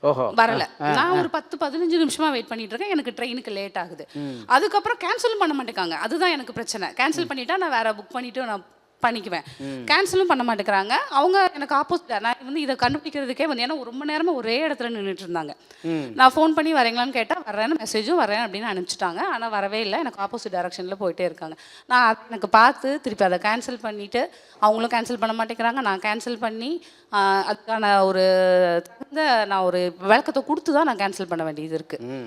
ஓஹோ. வரல. நான் ஒரு 10-15 நிமிஷமா வெயிட் பண்ணிட்டு இருக்கேன். எனக்கு ட்ரெயினுக்கு லேட் ஆகுது. அதுக்கப்புறம் கேன்சலும் பண்ண மாட்டேங்காங்க. அதுதான் எனக்கு பிரச்சனை. கேன்சல் பண்ணிட்டா நான் வேற புக் பண்ணிட்டு நான் பண்ணிக்குவேன். கேன்சலும் பண்ண மாட்டேங்கிறாங்க. அவங்க எனக்கு ஆப்போசிட்டா நான் வந்து இதை கண்டுபிடிக்கிறதுக்கே வந்து ஏன்னா ரொம்ப நேரமா ஒரே இடத்துல நின்றுட்டு இருந்தாங்க. நான் ஃபோன் பண்ணி வரீங்களான்னு கேட்டால் வரேன்னு மெசேஜும் வரேன் அப்படின்னு அனுப்பிச்சிட்டாங்க. ஆனால் வரவே இல்லை. எனக்கு ஆப்போசிட் டைரக்ஷனில் போயிட்டே இருக்காங்க. நான் அதை எனக்கு பார்த்து திருப்பி அதை கேன்சல் பண்ணிவிட்டு அவங்களும் கேன்சல் பண்ண மாட்டேங்கிறாங்க. நான் கேன்சல் பண்ணி அதுக்கான ஒரு தகுந்த நான் ஒரு விளக்கத்தை கொடுத்து தான் நான் கேன்சல் பண்ண வேண்டியது இருக்குது.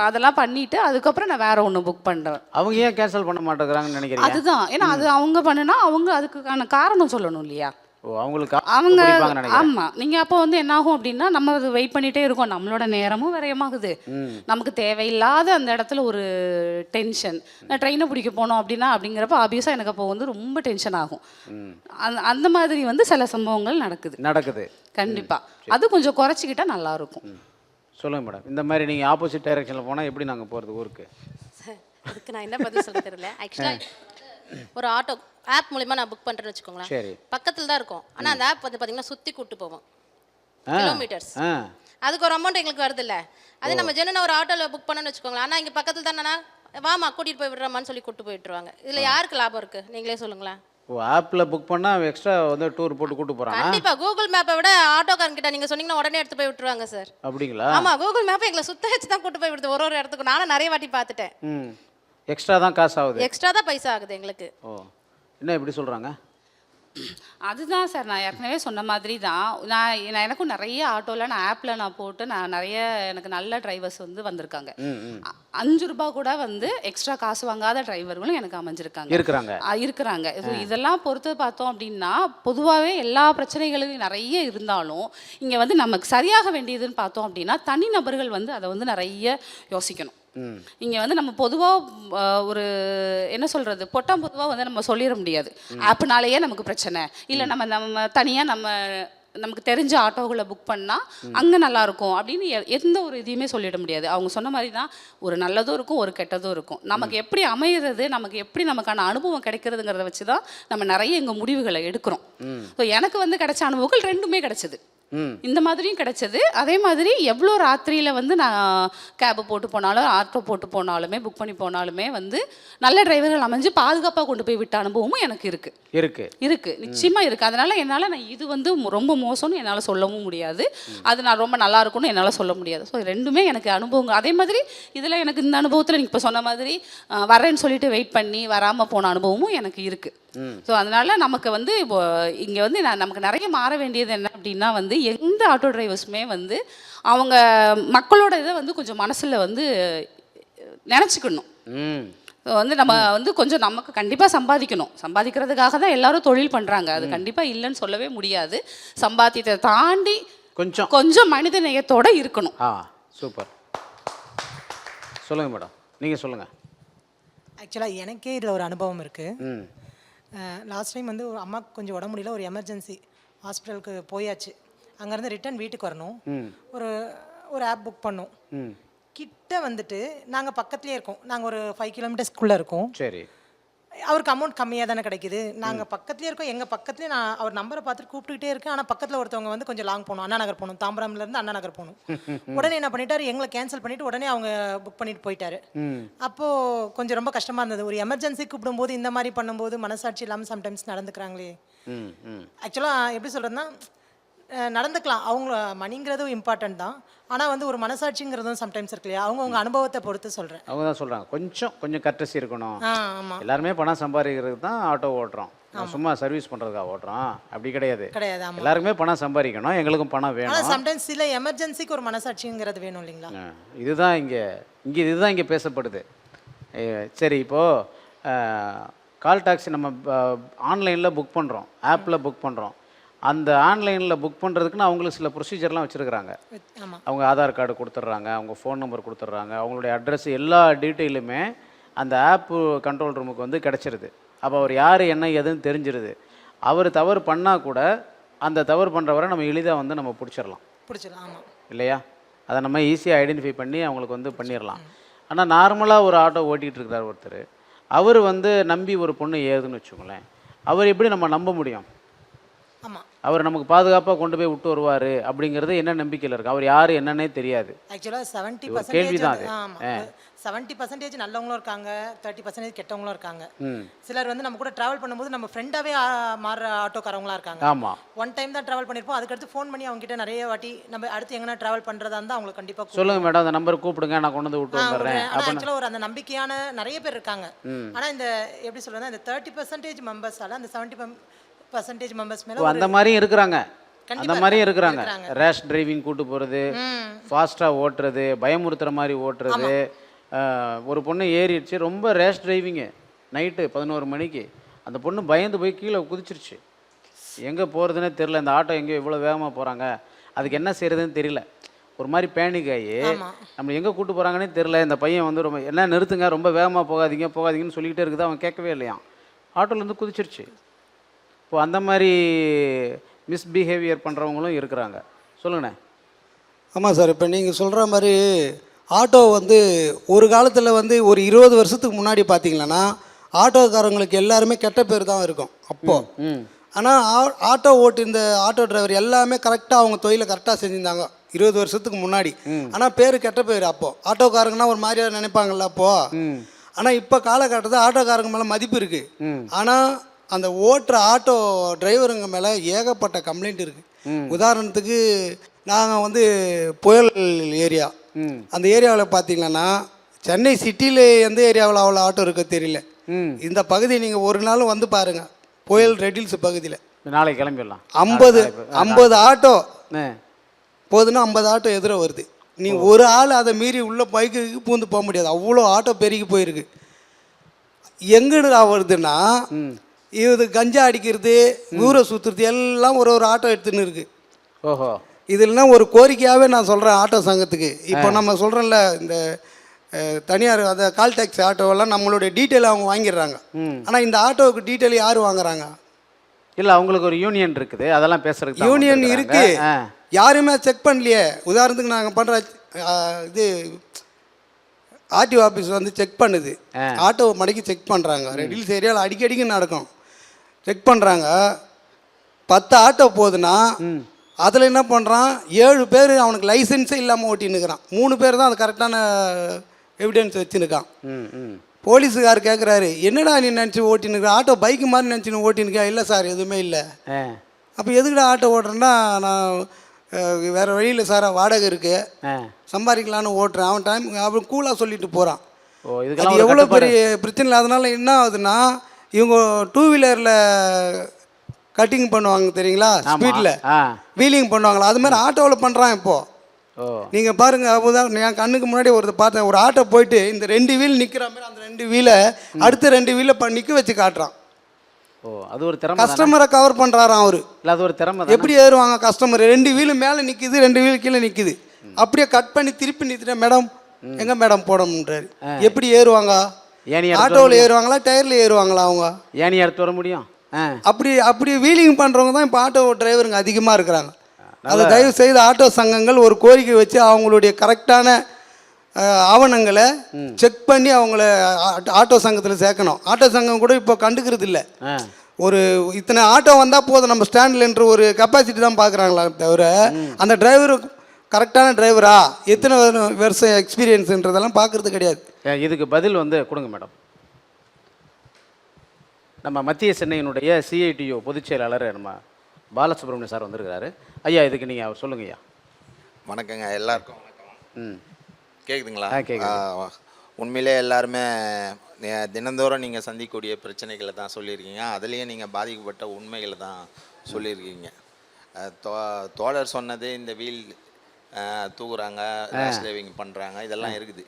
அதெல்லாம் பண்ணிவிட்டு அதுக்கப்புறம் நான் வேறு ஒன்று புக் பண்ணுறேன். அவங்க ஏன் கேன்சல் பண்ண மாட்டேங்கிறாங்கன்னு நினைக்கிறீங்க? அதுதான். ஏன்னா அது அவங்க பண்ணுனா அவங்க அதுக்கான காரணம் சொல்லணும் இல்லையா? அவங்களுக்கு அவங்க ஆமா. நீங்க அப்போ வந்து என்ன ஆகும் அப்படின்னா நம்ம அது வெயிட் பண்ணிட்டே இருக்கோம். நம்மளோட நேரமும் விரயமாகுது. நமக்கு தேவையில்லாத அந்த இடத்துல ஒரு டென்ஷன். நான் ட்ரெயினை பிடிக்க போனோம் அப்படின்னா அப்படிங்கிறப்ப ஆப்வியஸா எனக்கு அப்போ வந்து ரொம்ப டென்ஷன் ஆகும். அந்த மாதிரி வந்து சில சம்பவங்கள் நடக்குது. கண்டிப்பா. அது கொஞ்சம் குறைச்சிக்கிட்டா நல்லா இருக்கும். சொல்லுங்க மேடம். இந்த மாதிரி நீங்க ஆப்போசிட் டைரக்ஷன்ல போனா எப்படி நாங்க போறது ஊருக்கு? அதுக்கு நான் என்ன பதில் சொல்ல தெரியல. ஆக்சுவலா ஒரு ஆட்டோ ஆப் மூலமா நான் புக் பண்றேன்னு வச்சுக்கோங்களேன். சரி. பக்கத்துல தான் இருக்கும். ஆனா அந்த ஆப் வந்து பாத்தீங்கன்னா சுத்தி கூட்டு போவோம் கிலோமீட்டர்ஸ். அதுக்கு ஒரு அமௌண்ட் எங்களுக்கு வருது இல்ல. அது நம்ம ஜெனனா ஒரு ஆட்டோல புக் பண்ணணும்னு வச்சுக்கோங்களேன். ஆனா இங்க பக்கத்துல தானே வாமா கூட்டிட்டு போய் விடுறமான்னு சொல்லி கூட்டு போயிட்டுருவாங்க. இதுல யாருக்கு லாபம் இருக்கு நீங்களே சொல்லுங்களேன். ஓ, ஆப்ல புக் பண்ணா எக்ஸ்ட்ரா வந்து டூர் போட்டு கூட்டு போறாங்க. கண்டிப்பா கூகுள் மேப்பை விட ஆட்டோக்காரங்க கிட்ட நீங்க சொன்னீங்கன்னா உடனே எடுத்து போய் விட்டுருவாங்க சார். அப்படிங்களா? ஆமா, கூகுள் மேப்பை எங்களை சுத்த வச்சு தான் கூட்டு போய் விடுது ஒரு இடத்துக்கு. நானும் நிறைய வாட்டி பார்த்துட்டேன். எக்ஸ்ட்ரா தான் காசு ஆகுது. எக்ஸ்ட்ரா தான் பைசா ஆகுது எங்களுக்கு. ஓ, என்ன இப்படி சொல்றாங்க? அதுதான் சார் நான் ஏற்கனவே சொன்ன மாதிரி தான். நான் எனக்கும் நிறைய ஆட்டோவில் நான் ஆப்பில் நான் போட்டு நான் நிறைய எனக்கு நல்ல டிரைவர்ஸ் வந்து வந்திருக்காங்க. 5 ரூபாய் கூட வந்து எக்ஸ்ட்ரா காசு வாங்காத டிரைவர்களும் எனக்கு இருக்கிறாங்க. இதெல்லாம் பொறுத்து பார்த்தோம் அப்படின்னா பொதுவாகவே எல்லா பிரச்சனைகளும் நிறைய இருந்தாலும் இங்கே வந்து நமக்கு சரியாக வேண்டியதுன்னு பார்த்தோம் அப்படின்னா தனிநபர்கள் வந்து அதை வந்து நிறைய யோசிக்கணும். இங்கே வந்து நம்ம பொதுவாக ஒரு என்ன சொல்கிறது பொட்டாம் பொதுவாக வந்து நம்ம சொல்லிட முடியாது. ஆப்னாலேயே நமக்கு பிரச்சனை இல்லை, நம்ம தனியாக நமக்கு தெரிஞ்ச ஆட்டோகளை புக் பண்ணால் அங்கே நல்லாயிருக்கும் அப்படின்னு எந்த ஒரு இதையுமே சொல்லிட முடியாது. அவங்க சொன்ன மாதிரி தான் ஒரு நல்லதும் இருக்கும் ஒரு கெட்டதும் இருக்கும். நமக்கு எப்படி அமைகிறது, நமக்கு எப்படி நமக்கான அனுபவம் கிடைக்கிறதுங்கிறத வச்சு தான் நம்ம நிறைய எங்கள் முடிவுகளை எடுக்கிறோம். ஸோ எனக்கு வந்து கிடைச்ச அனுபவங்கள் ரெண்டுமே கிடைச்சது. இந்த மாதிரியும் கிடைச்சது. அதே மாதிரி எவ்வளோ ராத்திரியில் வந்து நான் கேபு போட்டு போனாலும் ஆட்டோ போட்டு போனாலுமே புக் பண்ணி போனாலுமே வந்து நல்ல டிரைவர்கள் அமைஞ்சு பாதுகாப்பாக கொண்டு போய் விட்ட அனுபவமும் எனக்கு இருக்கு நிச்சயமாக இருக்குது. அதனால் என்னால் நான் இது வந்து ரொம்ப மோசம்னு என்னால் சொல்லவும் முடியாது, அது நான் ரொம்ப நல்லா இருக்கும்னு என்னால் சொல்ல முடியாது. ஸோ ரெண்டுமே எனக்கு அனுபவங்கள். அதே மாதிரி இதில் எனக்கு இந்த அனுபவத்தில் நீங்கள் இப்போ சொன்ன மாதிரி வரேன்னு சொல்லிட்டு வெயிட் பண்ணி வராமல் போன அனுபவமும் எனக்கு இருக்குது. ஸோ அதனால நமக்கு வந்து இப்போ இங்கே வந்து நமக்கு நிறைய மாற வேண்டியது என்ன அப்படின்னா வந்து எந்த ஆட்டோ டிரைவர்ஸுமே வந்து அவங்க மக்களோட இதை வந்து கொஞ்சம் மனசில் வந்து நினச்சிக்கணும். வந்து நம்ம வந்து கொஞ்சம் நமக்கு கண்டிப்பாக சம்பாதிக்கிறதுக்காக தான் எல்லாரும் தொழில் பண்ணுறாங்க. அது கண்டிப்பாக இல்லைன்னு சொல்லவே முடியாது. சம்பாத்தியத்தை தாண்டி கொஞ்சம் மனித நேயத்தோடு இருக்கணும். சூப்பர். சொல்லுங்கள் மேடம், நீங்கள் சொல்லுங்கள். ஆக்சுவலாக எனக்கே இதில் ஒரு அனுபவம் இருக்குது. லாஸ்ட் டைம் வந்து ஒரு அம்மாவுக்கு கொஞ்சம் உடம்பு முடியல, ஒரு எமர்ஜென்சி ஹாஸ்பிட்டலுக்கு போயாச்சு. அங்கேருந்து ரிட்டர்ன் வீட்டுக்கு வரணும். ஒரு ஆப் புக் பண்ணோம். கிட்ட வந்துட்டு நாங்கள் பக்கத்துலேயே இருக்கோம். நாங்கள் ஒரு 5 கிலோமீட்டர்ஸ்க்குள்ளே இருக்கோம். சரி. அவருக்கு அமௌண்ட் கம்மியாக தானே கிடைக்குது. நாங்கள் பக்கத்துலேயே இருக்கோம். எங்கள் பக்கத்துலேயே நான் அவர் நம்பரை பார்த்துட்டு கூப்பிட்டுக்கிட்டே இருக்கேன். ஆனால் பக்கத்தில் ஒருத்தவங்க வந்து கொஞ்சம் லாங் போகணும், அண்ணா நகர் போகணும், தாம்பரம்லேருந்து அண்ணா நகர் போகணும். உடனே என்ன பண்ணிட்டாரு, எங்களை கேன்சல் பண்ணிவிட்டு உடனே அவங்க புக் பண்ணிட்டு போயிட்டாரு. அப்போது கொஞ்சம் ரொம்ப கஷ்டமாக இருந்தது. ஒரு எமர்ஜென்சி கூப்பிடும்போது இந்த மாதிரி பண்ணும்போது மனசாட்சி இல்லாமல் சம்டைம்ஸ் நடந்துக்கிறாங்களே. ஆக்சுவலாக எப்படி சொல்கிறதுனா நடந்துக்கலாம், அவங்க மணிங்கிறதும் இம்பார்ட்டன்ட் தான். ஆனால் வந்து ஒரு மனசாட்சிங்கிறதும் சம்டைம்ஸ் இருக்கு இல்லையா, அவங்க அனுபவத்தை பொறுத்து சொல்கிறேன். அவங்க தான் சொல்கிறாங்க கொஞ்சம் கர்டசி இருக்கணும். ஆமாம், எல்லாருமே பணம் சம்பாதிக்கிறதுக்கு தான் ஆட்டோ ஓட்டுறோம், சும்மா சர்வீஸ் பண்ணுறதுக்காக ஓட்டுறோம் அப்படி கிடையாது. எல்லாருக்குமே பணம் சம்பாதிக்கணும், எங்களுக்கும் பணம் வேணும். ஆனால் சம்டைம்ஸ் சில எமர்ஜென்சிக்கு ஒரு மனசாட்சிங்கிறது வேணும் இல்லைங்களா. இதுதான் இங்கே பேசப்படுது. சரி, இப்போது கால் டாக்ஸி நம்ம ஆன்லைனில் புக் பண்ணுறோம், ஆப்பில் புக் பண்ணுறோம். அந்த ஆன்லைனில் புக் பண்ணுறதுக்குன்னு அவங்களுக்கு சில ப்ரொசீஜர்லாம் வச்சுருக்குறாங்க. அவங்க ஆதார் கார்டு கொடுத்துட்றாங்க, அவங்க ஃபோன் நம்பர் கொடுத்துட்றாங்க, அவங்களுடைய அட்ரஸ் எல்லா டீட்டெயிலுமே அந்த ஆப்பு கண்ட்ரோல் ரூமுக்கு வந்து கிடச்சிருது. அப்போ அவர் யார் என்ன எதுன்னு தெரிஞ்சிருது. அவர் தவறு பண்ணால் கூட அந்த தவறு பண்ணுறவரை நம்ம எளிதாக வந்து நம்ம பிடிச்சிடலாம் இல்லையா. அதை நம்ம ஈஸியாக ஐடென்டிஃபை பண்ணி அவங்களுக்கு வந்து பண்ணிடலாம். ஆனால் நார்மலாக ஒரு ஆட்டோ ஓட்டிகிட்டு இருக்கிறார் ஒருத்தர், அவர் வந்து நம்பி ஒரு பொண்ணு ஏதுன்னு வச்சுக்கோங்களேன், அவர் எப்படி நம்ம நம்ப முடியும்? அவர் நமக்கு பாதுகாப்பாக கொண்டு போய் விட்டு வருவார் அப்படிங்கிறது என்ன நம்பிக்கையில் இருக்கு? அவர் யார் என்னன்னே தெரியாது. ஆக்சுவலாக கேள்விதான் 70% அது. ஆமாம் 70% நல்லவங்களும் இருக்காங்க, 30% கெட்டவங்களும் இருக்காங்க. சிலர் வந்து நம்ம கூட ட்ராவல் பண்ணும்போது நம்ம ஃப்ரெண்டாகவே மாறுற ஆட்டோக்காரவங்களா இருக்காங்க. ஆமாம். ஒன் டைம் தான் ட்ராவல் பண்ணியிருப்போம், அதுக்கடுத்து ஃபோன் பண்ணி அவங்க கிட்ட நிறைய வாட்டி நம்ம அடுத்து எங்கன்னா ட்ராவல் பண்ணுறதா இருந்தால் அவங்களுக்கு கண்டிப்பாக சொல்லுங்கள் மேடம், அந்த நம்பர் கூப்பிடுங்க, நான் கொண்டு வந்து விட்டு வந்துடுறேன் ஆனால் அப்படின்னு. ஆக்சுவலாக ஒரு அந்த நம்பிக்கையான நிறைய பேர் இருக்காங்க. ஆனால் இந்த எப்படி சொல்றது, இந்த 30% மெம்பர்ஸால அந்த 70% மெம்பர்ஸ் ஓ, மேலே அந்த மாதிரியும் இருக்கிறாங்க. கண்டிப்பா அந்த மாதிரியும் இருக்கிறாங்க. இருக்கிறாங்க. ரேஷ் டிரைவிங் கூட்டு போகிறது, ஃபாஸ்ட்டாக ஓட்டுறது, பயமுறுத்துற மாதிரி ஓட்டுறது. ஒரு பொண்ணு ஏறிடுச்சு, ரொம்ப ரேஷ் டிரைவிங்கு, நைட்டு 11 மணிக்கு. அந்த பொண்ணு பயந்து போய் கீழே குதிச்சிருச்சு. எங்கே போகிறதுனே தெரில, இந்த ஆட்டோ எங்கேயோ இவ்வளோ வேகமாக போகிறாங்க, அதுக்கு என்ன செய்கிறதுன்னு தெரியல. ஒரு மாதிரி பேனிக் ஆகி நம்ம எங்கே கூட்டு போகிறாங்கன்னே தெரில. இந்த பையன் வந்து ரொம்ப என்ன நிறுத்துங்க, ரொம்ப வேகமாக போகாதீங்க போகாதீங்கன்னு சொல்லிக்கிட்டே இருக்குது. அவன் கேட்கவே இல்லையாம், ஆட்டோலேருந்து குதிச்சிருச்சு. இப்போ அந்த மாதிரி மிஸ்பிஹேவியர் பண்ணுறவங்களும் இருக்கிறாங்க. சொல்லுங்கண்ணே. ஆமாம் சார், இப்போ நீங்கள் சொல்கிற மாதிரி ஆட்டோ வந்து ஒரு காலத்தில் வந்து ஒரு 20 வருஷத்துக்கு முன்னாடி பார்த்தீங்கன்னா ஆட்டோக்காரங்களுக்கு எல்லாருமே கெட்ட பேர் தான் இருக்கும் அப்போது. ஆனால் ஆட்டோ இந்த ஆட்டோ டிரைவர் எல்லாமே கரெக்டாக அவங்க தொழிலை கரெக்டாக செஞ்சுருந்தாங்க 20 வருஷத்துக்கு முன்னாடி. ஆனால் பேர் கெட்ட பேர் அப்போது. ஆட்டோக்காரங்கன்னா ஒரு மாதிரியாக நினைப்பாங்கல்ல அப்போது. ஆனால் இப்போ காலகட்டத்தில் ஆட்டோக்காரங்க மேலே மதிப்பு இருக்குது. ஆனால் அந்த ஓட்டுற ஆட்டோ டிரைவருங்க மேலே ஏகப்பட்ட கம்ப்ளைண்ட் இருக்குது. உதாரணத்துக்கு நாங்கள் வந்து புயல் ஏரியா, அந்த ஏரியாவில் பார்த்தீங்கன்னா சென்னை சிட்டியில் எந்த ஏரியாவில் அவ்வளோ ஆட்டோ இருக்க தெரியல. இந்த பகுதி நீங்கள் ஒரு நாள் வந்து பாருங்கள், புயல் ரெட்டில்ஸ் பகுதியில் நாளைக்கு கிளம்பிடலாம். 50 ஆட்டோ போதுன்னா 50 ஆட்டோ எதிர வருது. நீ ஒரு ஆள் அதை மீறி உள்ள பைக்கு பூந்து போக முடியாது, அவ்வளோ ஆட்டோ பெருகி போயிருக்கு. எங்கடா வருதுன்னா இது கஞ்சா அடிக்கிறது, ஊரை சுற்றுறது எல்லாம் ஒரு ஆட்டோ எடுத்துன்னு இருக்கு. ஓஹோ. இதுலனா ஒரு கோரிக்கையாகவே நான் சொல்கிறேன் ஆட்டோ சங்கத்துக்கு. இப்போ நம்ம சொல்கிறோம்ல, இந்த தனியார் அந்த கால் டாக்ஸி ஆட்டோவெல்லாம் நம்மளுடைய டீட்டெயில் அவங்க வாங்கிடுறாங்க. ஆனால் இந்த ஆட்டோவுக்கு டீட்டெயில் யார் வாங்குறாங்க? இல்லை, அவங்களுக்கு ஒரு யூனியன் இருக்குது, அதெல்லாம் பேசுறதுக்கு யூனியன் இருக்கு, யாருமே செக் பண்ணலையே. உதாரணத்துக்கு நாங்கள் பண்ணுற இது ஆர்டிஓ ஆஃபீஸ் வந்து செக் பண்ணுது, ஆட்டோ மடக்கி செக் பண்ணுறாங்க. ரெடில்ஸ் ஏரியாவில் அடிக்கடிக்கு நடக்கும், செக் பண்ணுறாங்க. 10 ஆட்டோ போகுதுன்னா அதில் என்ன பண்ணுறான், 7 பேர் அவனுக்கு லைசன்ஸே இல்லாமல் ஓட்டின்னுக்கிறான். 3 பேர் தான் அது கரெக்டான எவிடன்ஸ் வச்சுருக்கான். போலீஸுக்கார் கேட்குறாரு, என்னடா நீ நினச்சி ஓட்டினுக்கிற, ஆட்டோ பைக்கு மாதிரி நினச்சின்னு ஓட்டினுக்கா? இல்லை சார், எதுவுமே இல்லை. அப்போ எதுக்குடா ஆட்டோ ஓட்டுறேன்னா, நான் வேறு வழியில் சார் வாடகை இருக்குது சம்பாதிக்கலான்னு ஓட்டுறேன். அவன் டைம் அவன் கூலாக சொல்லிட்டு போகிறான். அது எவ்வளோ பெரிய பிரச்சனை இல்லை. அதனால் என்ன ஆகுதுன்னா, இவங்க 2 வீலரில் கட்டிங் பண்ணுவாங்க தெரியுங்களா, ஸ்பீடில் வீலிங் பண்ணுவாங்களா, அது மாதிரி ஆட்டோவில் பண்ணுறான் இப்போது. நீங்கள் பாருங்கள், அப்போதான் என் கண்ணுக்கு முன்னாடி பார்த்தேன், ஒரு ஆட்டோ போயிட்டு இந்த 2 வீல் நிற்கிற மாதிரி அந்த 2 வீலை அடுத்த 2 வீலை நிற்க வச்சு காட்டுறான். அது ஒரு திறமை. கஸ்டமரை கவர் பண்ணுறாராம் அவரு. இல்லை, அது ஒரு திறமை. எப்படி ஏறுவாங்க கஸ்டமர்? 2 வீலு மேலே நிற்கிது, 2 வீல் கீழே நிற்கிது. அப்படியே கட் பண்ணி திருப்பி நிறுத்திட்டேன், மேடம் எங்கே மேடம் போடணுன்றாரு. எப்படி ஏறுவாங்க? ஆட்டோவில் ஏறுவாங்களா, டயரில் ஏறுவாங்களா? அவங்க ஏனி எடுத்து வர முடியும். அப்படி வீலிங் பண்ணுறவங்க தான் இப்போ ஆட்டோ டிரைவருங்க அதிகமாக இருக்கிறாங்க. அதை தயவு செய்து ஆட்டோ சங்கங்கள் ஒரு கோரிக்கை வச்சு அவங்களுடைய கரெக்டான ஆவணங்களை செக் பண்ணி அவங்கள ஆட்டோ சங்கத்தில் சேர்க்கணும். ஆட்டோ சங்கம் கூட இப்போ கண்டுக்கிறது இல்லை. ஒரு இத்தனை ஆட்டோ வந்தால் போதும் நம்ம ஸ்டாண்டில்ன்ற ஒரு கெப்பாசிட்டி தான் பார்க்குறாங்களா தவிர அந்த டிரைவரு கரெக்டான டிரைவரா, எத்தனை வருஷம் எக்ஸ்பீரியன்ஸுன்றதெல்லாம் பார்க்குறது கிடையாது. இதுக்கு பதில் வந்து கொடுங்க மேடம். நம்ம மத்திய சென்னையினுடைய சிஐடியு பொதுச் செயலாளர் நம்ம பாலசுப்ரமணியம் சார் வந்திருக்கிறாரு. ஐயா, இதுக்கு நீங்கள் அவர் சொல்லுங்க ஐயா. வணக்கங்க, எல்லாருக்கும் வணக்கம். கேட்குதுங்களா? கேட்குது. உண்மையிலே எல்லாருமே தினந்தோறும் நீங்கள் சந்திக்கக்கூடிய பிரச்சனைகளை தான் சொல்லியிருக்கீங்க. அதுலேயும் நீங்கள் பாதிக்கப்பட்ட உண்மைகளை தான் சொல்லியிருக்கீங்க. தோழர் சொன்னது, இந்த வீல் தூக்குறாங்க, ரேஷ் டிரைவிங் பண்ணுறாங்க, இதெல்லாம் இருக்குது.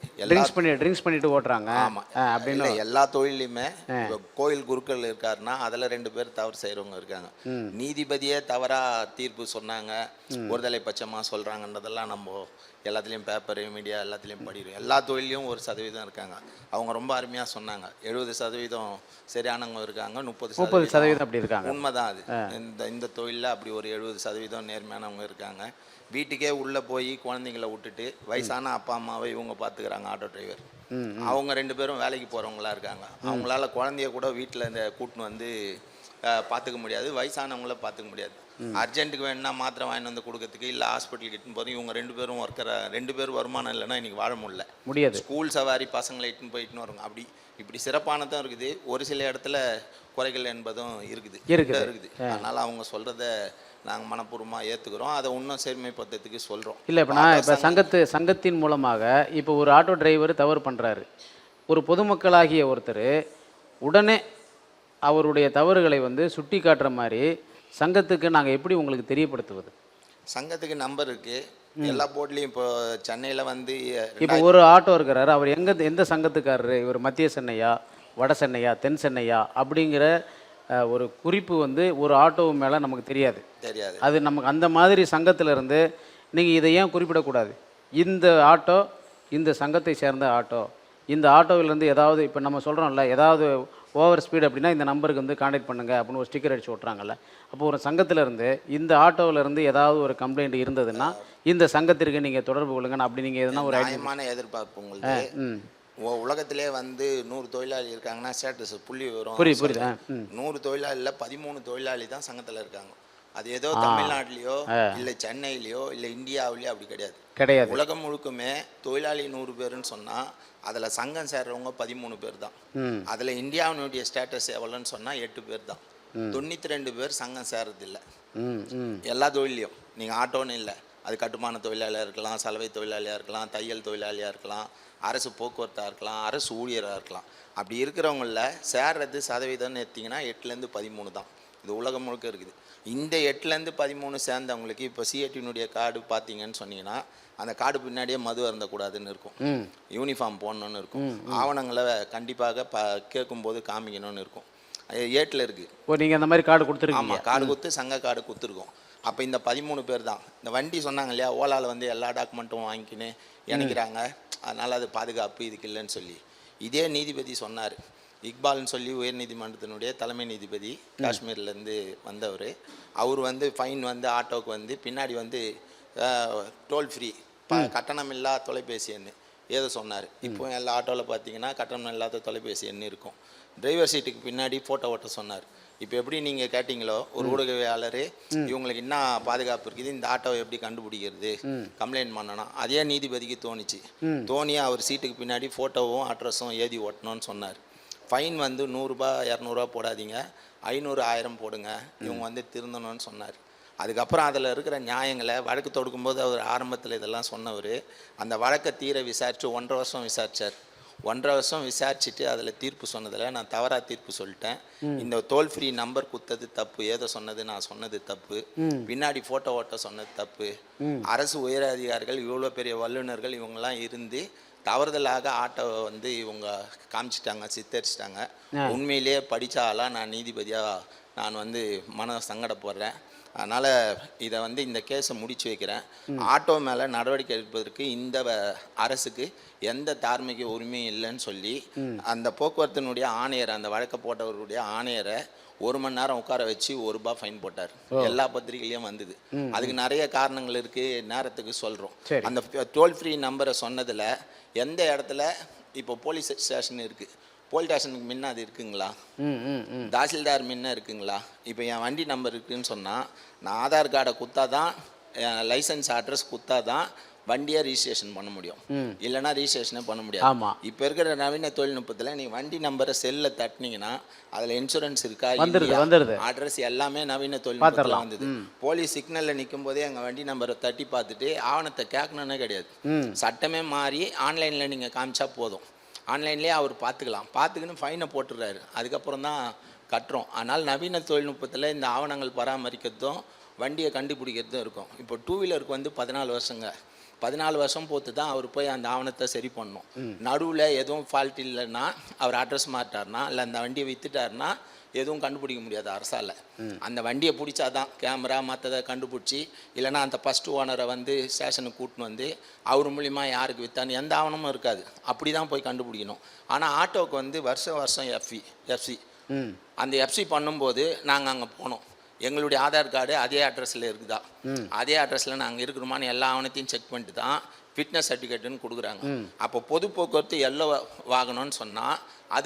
ட்ரிங்க்ஸ் பண்ணிட்டு ஓட்டுறாங்க. ஆமாம், அப்படின்னு எல்லா தொழிலையுமே. கோயில் குருக்கள் இருக்காருன்னா அதில் 2 பேர் தவறு செய்கிறவங்க இருக்காங்க. நீதிபதியே தவறாக தீர்ப்பு சொன்னாங்க, ஒருதலை பட்சமாக சொல்கிறாங்கன்றதெல்லாம் நம்ம எல்லாத்துலேயும் பேப்பர் மீடியா எல்லாத்துலேயும் படிக்கிறோம். எல்லா தொழிலையும் 1% இருக்காங்க. அவங்க ரொம்ப அருமையாக சொன்னாங்க. 70% சரியானவங்க இருக்காங்க, 30% அப்படி இருக்காங்க. உண்மைதான் அது. இந்த தொழிலில் அப்படி ஒரு 70% நேர்மையானவங்க இருக்காங்க. வீட்டுக்கே உள்ளே போய் குழந்தைங்கள விட்டுட்டு வயசான அப்பா அம்மாவை இவங்க பார்த்துக்கிறாங்க ஆட்டோ டிரைவர். அவங்க 2 பேரும் வேலைக்கு போகிறவங்களா இருக்காங்க. அவங்களால குழந்தைய கூட வீட்டில் இந்த கூட்டின்னு வந்து பார்த்துக்க முடியாது, வயசானவங்கள பார்த்துக்க முடியாது. அர்ஜென்ட்டுக்கு வேணும்னா மாத்திரை வாங்கிட்டு வந்து கொடுக்கறதுக்கு இல்லை ஹாஸ்பிட்டலுக்கு இட்டுன்னு போகிறோம். இவங்க 2 பேரும் ரெண்டு பேரும் வருமானம் இல்லைன்னா இன்றைக்கி வாழ முடியாது. ஸ்கூல் சவாரி பசங்களை இட்டுன்னு போயிட்டுன்னு வருங்க. இப்படி சிறப்பானதும் இருக்குது, ஒரு சில இடத்துல குறைகள் என்பதும் இருக்குது. அதனால் அவங்க சொல்கிறத நாங்கள் மனப்பூர்வமாக ஏற்றுக்கிறோம். அதை இன்னும் செழுமைப்படுத்துறதுக்கு சொல்கிறோம். இல்லை, இப்போ நான் இப்போ சங்கத்தின் மூலமாக இப்போ ஒரு ஆட்டோ டிரைவர் தவறு பண்ணுறாரு. ஒரு பொதுமக்களாகிய ஒருத்தர் உடனே அவருடைய தவறுகளை வந்து சுட்டி காட்டுற மாதிரி சங்கத்துக்கு நாங்கள் எப்படி உங்களுக்கு தெரியப்படுத்துவது? சங்கத்துக்கு நம்பர் இருக்குது எல்லா போர்ட்லேயும். இப்போ சென்னையில் வந்து இப்போ ஒரு ஆட்டோ இருக்கிறாரு, அவர் எந்த சங்கத்துக்காரரு, இவர் மத்திய சென்னையா, வட சென்னையா, தென் சென்னையா அப்படிங்கிற ஒரு குறிப்பு வந்து ஒரு ஆட்டோ மேலே நமக்கு தெரியாது. அது நமக்கு அந்த மாதிரி சங்கத்திலேருந்து நீங்கள் இதை ஏன் குறிப்பிடக்கூடாது? இந்த ஆட்டோ இந்த சங்கத்தை சேர்ந்த ஆட்டோ, இந்த ஆட்டோவிலேருந்து ஏதாவது இப்போ நம்ம சொல்கிறோம்ல, ஏதாவது ஓவர் ஸ்பீட் அப்படின்னா இந்த நம்பருக்கு வந்து காண்டாக்ட் பண்ணுங்கள் அப்படின்னு ஒரு ஸ்டிக்கர் அடிச்சு ஓட்டுறாங்கல்ல. அப்போ ஒரு சங்கத்திலேருந்து இந்த ஆட்டோவிலேருந்து ஏதாவது ஒரு கம்ப்ளைண்ட் இருந்ததுன்னா இந்த சங்கத்திற்கு நீங்கள் தொடர்பு கொள்ளுங்கன்னு அப்படி நீங்கள் எதுனா ஒரு நியாயமான எதிர்பார்ப்பு உங்களுக்கு. உலகத்திலே வந்து 100 தொழிலாளி இருக்காங்கன்னா ஸ்டேட்டஸ் புள்ளி வரும். புரியுது. 100 தொழிலாளியில் 13 தொழிலாளி தான் சங்கத்தில் இருக்காங்க. அது ஏதோ தமிழ்நாட்டிலையோ இல்லை சென்னையிலையோ இல்லை இந்தியாவிலையோ அப்படி கிடையாது. உலகம் முழுக்குமே தொழிலாளி 100 பேருன்னு சொன்னால் அதில் சங்கம் சேர்றவங்க 13 பேர் தான். அதில் இந்தியாவினுடைய ஸ்டேட்டஸ் எவ்வளோன்னு சொன்னால் 8 பேர் தான். 92 பேர் சங்கம் சேர்றதில்லை எல்லா தொழிலையும். நீங்கள் ஆட்டோன்னு இல்லை, அது கட்டுமான தொழிலாளியாக இருக்கலாம், சலவை தொழிலாளியாக இருக்கலாம், தையல் தொழிலாளியாக இருக்கலாம், அரசு போக்குவரத்தாக இருக்கலாம், அரசு ஊழியராக இருக்கலாம். அப்படி இருக்கிறவங்கள சேர்றது சதவீதம்னு எடுத்திங்கன்னா 8லேருந்து 13 தான். இது உலகம் முழுக்க இருக்குது. இந்த 8லேருந்து 13 சேர்ந்தவங்களுக்கு இப்போ சிஐடியினுடைய கார்டு பார்த்தீங்கன்னு சொன்னீங்கன்னா அந்த கார்டு பின்னாடியே மது அருந்தக்கூடாதுன்னு இருக்கும், யூனிஃபார்ம் போடணுன்னு இருக்கும், ஆவணங்களை கண்டிப்பாக கேட்கும்போது காமிக்கணும்னு இருக்கும். 8ல் இருக்குது. நீங்கள் அந்த மாதிரி கார்டு கொடுத்துருக்கீங்க? ஆமாம், கார்டு கொடுத்து சங்க கார்டு கொடுத்துருக்கோம். அப்போ இந்த 13 பேர் தான். இந்த வண்டி சொன்னாங்க இல்லையா, ஓலாவில் வந்து எல்லா டாக்குமெண்ட்டும் வாங்கிக்கின்னு இணைக்கிறாங்க, அதனால் அது பாதுகாப்பு இதுக்கு இல்லைன்னு சொல்லி இதே நீதிபதி சொன்னார். இக்பால்னு சொல்லி உயர்நீதிமன்றத்தினுடைய தலைமை நீதிபதி, காஷ்மீர்லேருந்து வந்தவர். அவர் வந்து ஃபைன் வந்து ஆட்டோவுக்கு வந்து பின்னாடி வந்து டோல் ஃப்ரீ கட்டணமில்லா தொலைபேசி எண் ஏதோ சொன்னார். இப்போ எல்லா ஆட்டோவில் பார்த்தீங்கன்னா கட்டணம் இல்லாத தொலைபேசி எண் இருக்கும். டிரைவர் சீட்டுக்கு பின்னாடி ஃபோட்டோ ஓட்ட சொன்னார். இப்போ எப்படி நீங்கள் கேட்டிங்களோ ஒரு ஊடகவியாளர் இவங்களுக்கு என்ன பாதுகாப்பு இருக்குது, இந்த ஆட்டோவை எப்படி கண்டுபிடிக்கிறது, கம்ப்ளைண்ட் பண்ணணும், அதே நீதிபதிக்கு தோணி அவர் சீட்டுக்கு பின்னாடி ஃபோட்டோவும் அட்ரஸும் எழுதி ஓட்டணும்னு சொன்னார். ஃபைன் வந்து 100 ரூபா 200 ரூபா போடாதீங்க, 500 1000 போடுங்க, இவங்க வந்து திருந்தணும்னு சொன்னார். அதுக்கப்புறம் அதில் இருக்கிற நியாயங்களை வழக்கு தொடுக்கும்போது அவர் ஆரம்பத்தில் இதெல்லாம் சொன்னவர். அந்த வழக்கை தீர விசாரித்து 1.5 வருஷம் விசாரித்தார். 1.5 வருஷம் விசாரிச்சுட்டு அதில் தீர்ப்பு சொன்னதில் நான் தவறாக தீர்ப்பு சொல்லிட்டேன். இந்த டோல் ஃப்ரீ நம்பர் கொடுத்தது தப்பு, ஏதோ சொன்னது நான் சொன்னது தப்பு, பின்னாடி ஃபோட்டோ ஓட்ட சொன்னது தப்பு. அரசு உயர் அதிகாரிகள் இவ்வளோ பெரிய வல்லுநர்கள் இவங்கெல்லாம் இருந்து தவறுதலாக ஆட்டோவை வந்து இவங்க காமிச்சிட்டாங்க, சித்தரிச்சிட்டாங்க. உண்மையிலேயே படித்தாலாம் நான் நீதிபதியாக நான் வந்து சங்கடப்படுறேன். அதனால் இதை வந்து இந்த கேஸை முடிச்சு வைக்கிறேன். ஆட்டோ மேலே நடவடிக்கை எடுப்பதற்கு இந்த அரசுக்கு எந்த தார்மீக உரிமையும் இல்லைன்னு சொல்லி அந்த போக்குவரத்தினுடைய ஆணையரை, அந்த வழக்க போட்டவருடைய ஆணையரை 1 மணி நேரம் உட்கார வச்சு ₹1 ஃபைன் போட்டார். எல்லா பத்திரிகையிலையும் வந்தது. அதுக்கு நிறைய காரணங்கள் இருக்குது, நேரத்துக்கு சொல்கிறோம். அந்த டோல் ஃப்ரீ நம்பரை சொன்னதில் எந்த இடத்துல இப்போ போலீஸ் ஸ்டேஷன் இருக்குது, போலீஸ் ஸ்டேஷனுக்கு முன்ன அது இருக்குங்களா, தாசில்தார் முன்ன இருக்குங்களா? இப்போ என் வண்டி நம்பர் இருக்குதுன்னு சொன்னால் நான் ஆதார் கார்டை கொடுத்தா தான், லைசன்ஸ் அட்ரஸ் கொடுத்தா தான் வண்டியை ரிஜிஸ்ட்ரேஷன் பண்ண முடியும், இல்லைனா ரிஜிஸ்ட்ரேஷனே பண்ண முடியாது. இப்போ இருக்கிற நவீன தொழில்நுட்பத்தில் நீங்கள் வண்டி நம்பரை செல்லில் தட்டினீங்கன்னா அதில் இன்சூரன்ஸ் இருக்கா, அட்ரஸ் எல்லாமே நவீன தொழில்நுட்பத்தில் வந்தது. போலீஸ் சிக்னலில் நிற்கும் போதே எங்கள் வண்டி நம்பரை தட்டி பார்த்துட்டு ஆவணத்தை கேட்கணுன்னே கிடையாது. சட்டமே மாறி ஆன்லைனில் நீங்கள் காமிச்சா போதும், ஆன்லைன்லேயே அவர் பார்த்துக்கின்னு ஃபைனை போட்டுடுறாரு. அதுக்கப்புறம் தான் கட்டுறோம். ஆனால் நவீன தொழில்நுட்பத்தில் இந்த ஆவணங்கள் பராமரிக்கிறதும் வண்டியை கண்டுபிடிக்கிறதும் இருக்கும். இப்போ 2 வீலருக்கு வந்து 14 வருஷங்க, 14 வருஷம் போட்டு தான் அவர் போய் அந்த ஆவணத்தை சரி பண்ணணும். நடுவில் எதுவும் ஃபால்ட் இல்லைன்னா, அவர் அட்ரஸ் மாட்டார்னா, இல்லை அந்த வண்டியை விற்றுட்டாருன்னா எதுவும் கண்டுபிடிக்க முடியாது அரசால். அந்த வண்டியை பிடிச்சாதான் கேமரா மற்றதை கண்டுபிடிச்சி, இல்லைனா அந்த ஃபஸ்ட்டு ஓனரை வந்து ஸ்டேஷனுக்கு கூட்டின்னு வந்து அவர் மூலிமா யாருக்கு விற்றான்னு எந்த ஆவணமும் இருக்காது. அப்படி தான் போய் கண்டுபிடிக்கணும். ஆனால் ஆட்டோவுக்கு வந்து வருஷம் எஃப்சி அந்த எஃப்சி பண்ணும்போது நாங்கள் அங்கே போனோம். எங்களுடைய ஆதார் கார்டு அதே அட்ரஸில் இருக்குதா, அதே அட்ரஸில் நாங்கள் இருக்கிறோமான்னு எல்லா ஆவணத்தையும் செக் பண்ணிட்டு தான் ஃபிட்னஸ் சர்டிஃபிகேட்டுன்னு கொடுக்குறாங்க. அப்போ பொது போக்குவரத்து எல்லோ வாகனம்னு சொன்னால் அது